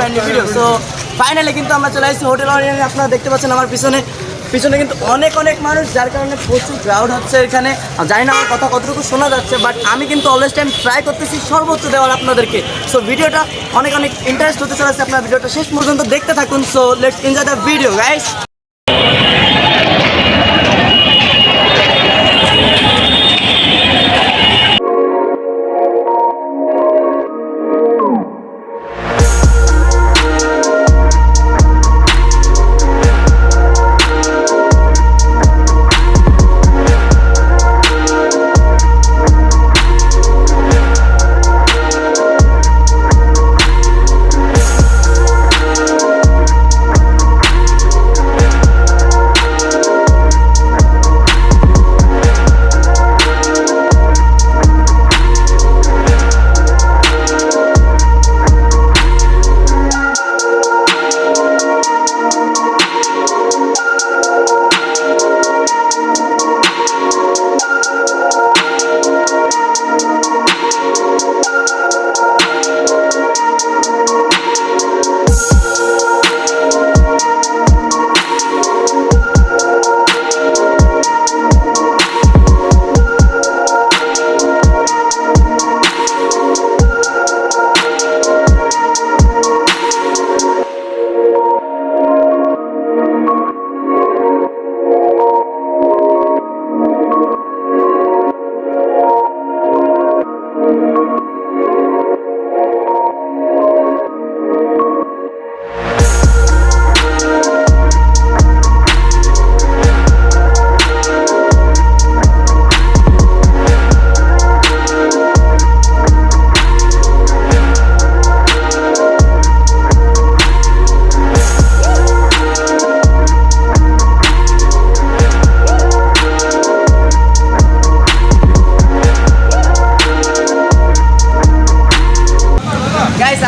Brand new video. So finally কিন্তু আমরা চলে আসছি হোটেল অরিয়নে। আপনারা দেখতে পাচ্ছেন আমার পিছনে কিন্তু অনেক মানুষ, যার কারণে প্রচুর ক্রাউড হচ্ছে এখানে। জানি না আমার কথা কতটুকু শোনা যাচ্ছে, বাট আমি কিন্তু অলওয়েজ টাইম ট্রাই করতেছি সর্বোচ্চ দেওয়ার আপনাদেরকে। সো ভিডিওটা অনেক ইন্টারেস্ট হতে চলেছে, আপনার ভিডিওটা শেষ পর্যন্ত দেখতে থাকুন। So let's enjoy the video guys.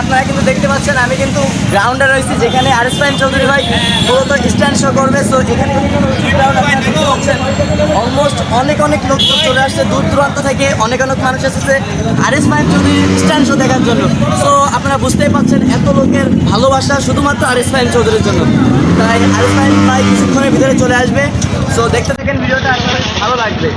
আপনারা কিন্তু দেখতে পাচ্ছেন আমি কিন্তু গ্রাউন্ডে রয়েছি, যেখানে আরিস ফাহিম চৌধুরী ভাই মূলত স্ট্যান্ড শো করবে। সো এখানে কিন্তু গ্রাউন্ড আপনারা দেখতে পাচ্ছেন অলমোস্ট অনেক লোক চলে আসছে দূর দূরান্ত থেকে, অনেক মানুষ এসেছে আরিস ফাহিম চৌধুরীর স্ট্যান্ড শো দেখার জন্য। সো আপনারা বুঝতেই পারছেন এত লোকের ভালোবাসা শুধুমাত্র আরিস ফাহিম চৌধুরীর জন্য। তাই আরিস ফাহিম ভাই কিছুক্ষণের ভিতরে চলে আসবে। সো দেখতে থাকেন ভিডিওটা, আসলে ভালো লাগবে।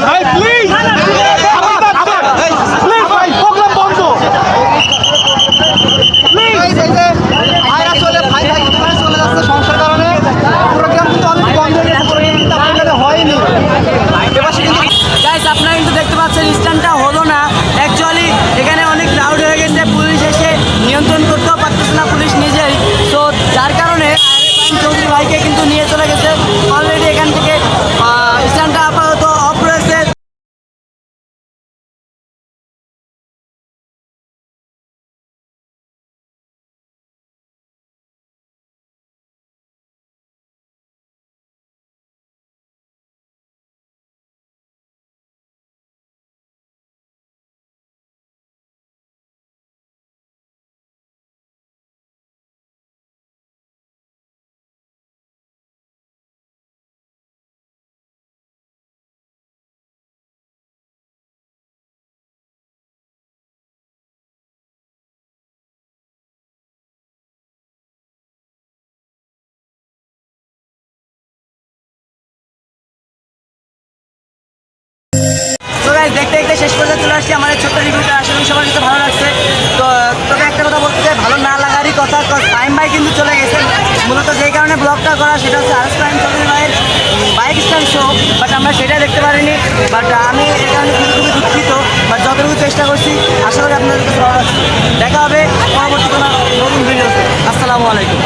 ভাই প্লিজ প্লিজ ভাই প্রোগ্রাম বন্ধ প্লিজ। ভাইরা চলে ভাই চলে যাচ্ছে সমস্যার কারণে প্রোগ্রাম কিন্তু অনেক বন্ধ হয়ে গেছে, প্রোগ্রাম কিন্তু আপনাদের হয়নি। এবার কিন্তু গাইস আপনারা কিন্তু দেখতে পাচ্ছেন স্ট্যান্ডটা হলো না। অ্যাকচুয়ালি এখানে অনেক ক্রাউড হয়ে গেছে, পুলিশ এসে নিয়ন্ত্রণ করতেও পারতেছে না পুলিশ নিজেই। তো যার কারণে আরিফ চৌধুরী ভাইকে কিন্তু নিয়ে চলে গেছে অলরেডি। এখান থেকে স্ট্যান্ডটা আপাতত অফ রয়েছে। তো গাইস দেখতে দেখতে শেষ পর্যন্ত চলে আসছি আমার এই ছোট্ট রিভিউটা। আসলে সবার কাছে ভালো লাগছে। তো তোকে একটা কথা বলতে চাই, ভালো না লাগারই কথা। টাইম ভাই কিন্তু চলে গেছেন, মূলত যেই কারণে ব্লগটা করা সেটা হচ্ছে আরিফ চৌধুরী ভাইয়ের বাইক স্ট্যান্ড শো, বাট আমরা সেটা দেখতে পারিনি। বাট আমি এই কারণে খুবই দুঃখিত। বাট যতটুকু চেষ্টা করছি আশা করি আপনাদের কাছে ভালো লাগছে। দেখা হবে পরবর্তী কোনো নতুন ভিডিওতে। আসসালামু আলাইকুম।